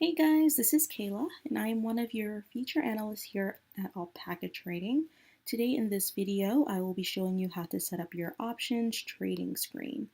Hey guys, this is Kayla, and I am one of your feature analysts here at Alpaca Trading. Today in this video, I will be showing you how to set up your options trading screen.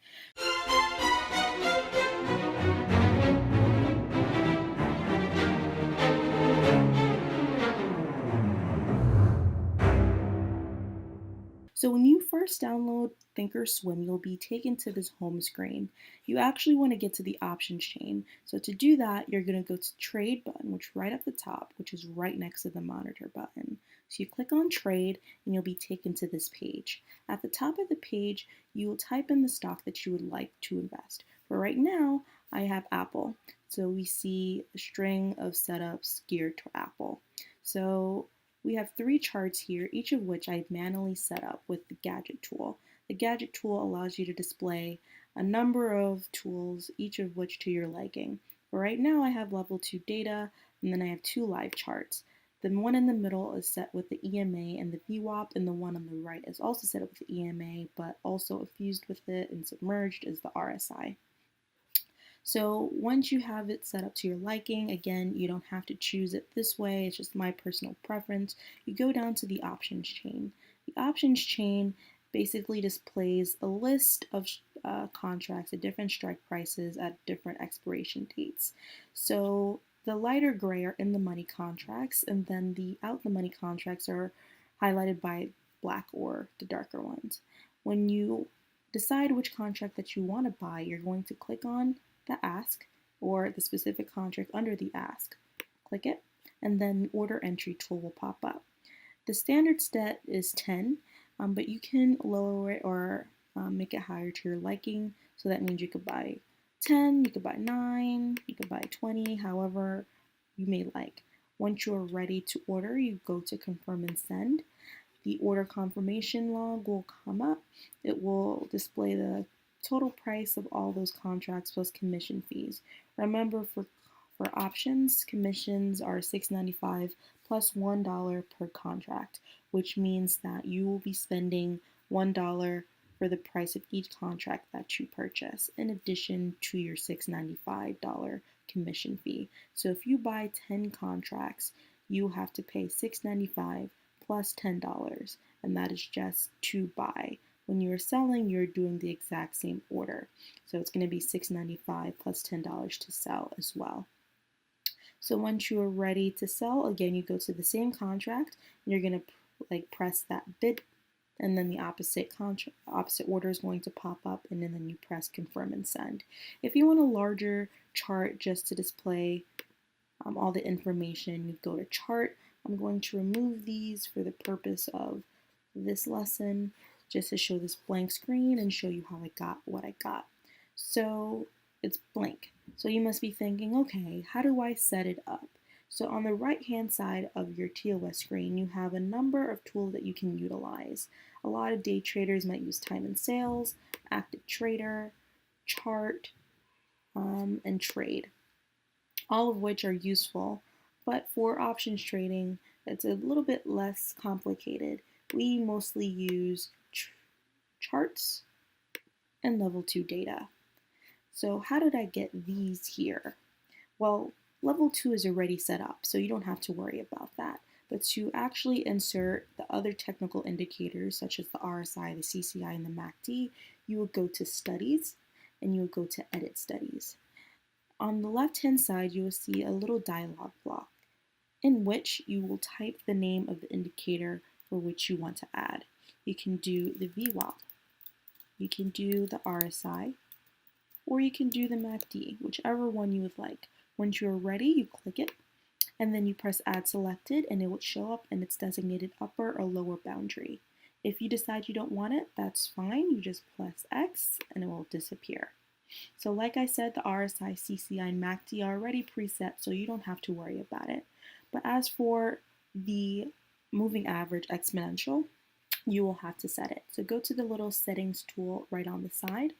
So when you first download Thinkorswim, you'll be taken to this home screen. You actually want to get to the options chain. So to do that, you're going to go to trade button, which is right at the top, which is right next to the monitor button. So you click on trade and you'll be taken to this page. At the top of the page, you will type in the stock that you would like to invest. For right now, I have Apple. So we see a string of setups geared to Apple. So we have three charts here, each of which I've manually set up with the gadget tool. The gadget tool allows you to display a number of tools, each of which to your liking. For right now, I have level 2 data, and then I have two live charts. The one in the middle is set with the EMA and the VWAP, and the one on the right is also set up with the EMA, but also fused with it and submerged is the RSI. So once you have it set up to your liking, again, you don't have to choose it this way, it's just my personal preference. You go down to the options chain. The options chain basically displays a list of contracts at different strike prices at different expiration dates. So the lighter gray are in the money contracts, and then the out the money contracts are highlighted by black or the darker ones. When you decide which contract that you want to buy, you're going to click on the ask or the specific contract under the ask. Click it, and then the order entry tool will pop up. The standard set is 10, but you can lower it or make it higher to your liking. So that means you could buy 10, you could buy 9, you could buy 20, however you may like. Once you're ready to order, you go to confirm and send. The order confirmation log will come up. It will display the total price of all those contracts plus commission fees. Remember, for options, commissions are $6.95 plus $1 per contract, which means that you will be spending $1 for the price of each contract that you purchase, in addition to your $6.95 commission fee. So if you buy 10 contracts, you have to pay $6.95 plus $10, and that is just to buy. When you're selling, you're doing the exact same order. So it's going to be $6.95 plus $10 to sell as well. So once you are ready to sell, again, you go to the same contract, and you're going to press that bid, and then the opposite order is going to pop up, and then you press confirm and send. If you want a larger chart just to display all the information, you go to chart. I'm going to remove these for the purpose of this lesson, just to show this blank screen and show you how I got what I got. So it's blank. So you must be thinking, okay, how do I set it up? So on the right hand side of your TOS screen, you have a number of tools that you can utilize. A lot of day traders might use time and sales, active trader, chart, and trade, all of which are useful. But for options trading, it's a little bit less complicated. We mostly use charts and level 2 data. So how did I get these here? Well, level 2 is already set up, so you don't have to worry about that. But to actually insert the other technical indicators, such as the RSI, the CCI, and the MACD, you would go to Studies, and you would go to Edit Studies. On the left-hand side, you will see a little dialog block in which you will type the name of the indicator for which you want to add. You can do the VWAP, you can do the RSI, or you can do the MACD, whichever one you would like. Once you're ready, you click it, and then you press Add Selected, and it will show up in its designated upper or lower boundary. If you decide you don't want it, that's fine. You just press X, and it will disappear. So like I said, the RSI, CCI, and MACD are already preset, so you don't have to worry about it. But as for the moving average exponential, you will have to set it. So go to the little settings tool right on the side,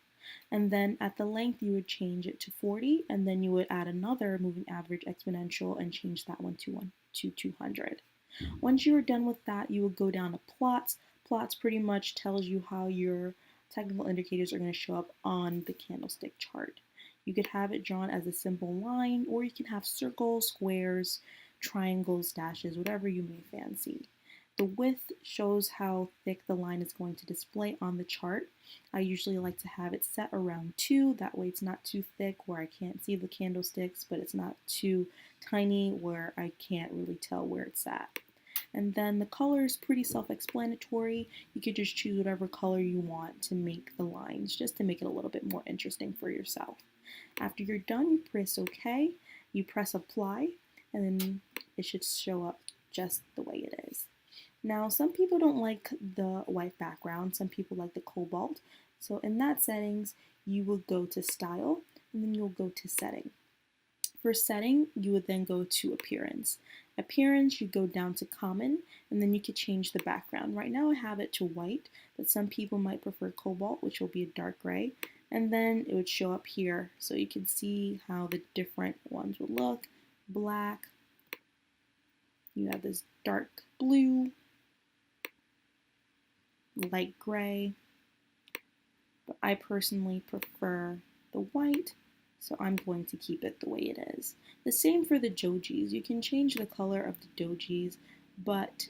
and then at the length you would change it to 40, and then you would add another moving average exponential and change that one to 200. Once you are done with that, you will go down to plots. Plots pretty much tells you how your technical indicators are going to show up on the candlestick chart. You could have it drawn as a simple line, or you can have circles, squares, triangles, dashes, whatever you may fancy. The width shows how thick the line is going to display on the chart. I usually like to have it set around 2, that way it's not too thick where I can't see the candlesticks, but it's not too tiny where I can't really tell where it's at. And then the color is pretty self-explanatory. You could just choose whatever color you want to make the lines, just to make it a little bit more interesting for yourself. After you're done, you press OK, you press apply, and then it should show up just the way it is. Now, some people don't like the white background, some people like the cobalt. So in that settings, you will go to style, and then you'll go to setting. For setting, you would then go to appearance. Appearance, you go down to common, and then you could change the background. Right now I have it to white, but some people might prefer cobalt, which will be a dark gray. And then it would show up here, so you can see how the different ones would look. Black, you have this dark blue, light gray, but I personally prefer the white, so I'm going to keep it the way it is. The same for the dojis. You can change the color of the dojis, but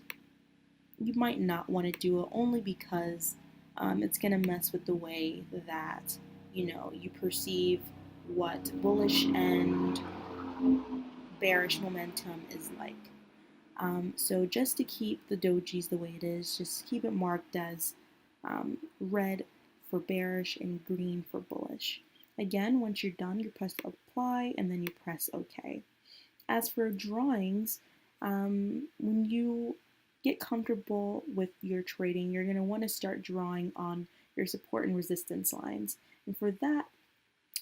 you might not want to do it only because it's going to mess with the way that you perceive what bullish and bearish momentum is like. So just to keep the dojis the way it is, just keep it marked as red for bearish and green for bullish. Again, once you're done, you press apply and then you press OK. As for drawings, when you get comfortable with your trading, you're going to want to start drawing on your support and resistance lines. And for that,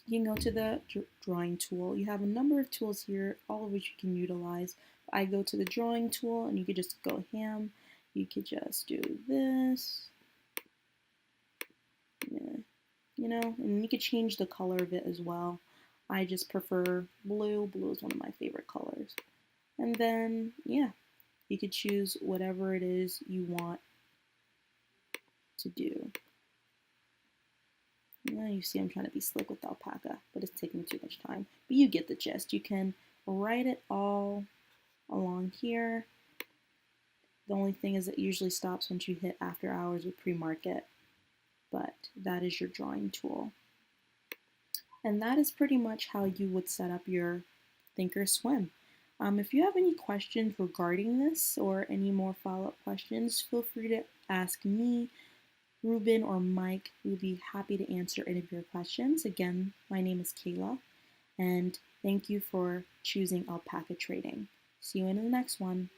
you can go to the drawing tool. You have a number of tools here, all of which you can utilize. I go to the drawing tool and you could just go ham. You could just do this, and you could change the color of it as well. I just prefer blue. Blue is one of my favorite colors. And then, yeah, you could choose whatever it is you want to do. Now you see I'm trying to be slick with Alpaca, but it's taking too much time. But you get the gist. You can write it all along here. The only thing is it usually stops once you hit after hours with pre-market, but that is your drawing tool. And that is pretty much how you would set up your Thinkorswim. If you have any questions regarding this or any more follow-up questions, feel free to ask me, Ruben, or Mike. We would be happy to answer any of your questions. Again, my name is Kayla, and thank you for choosing Alpaca Trading. See you in the next one.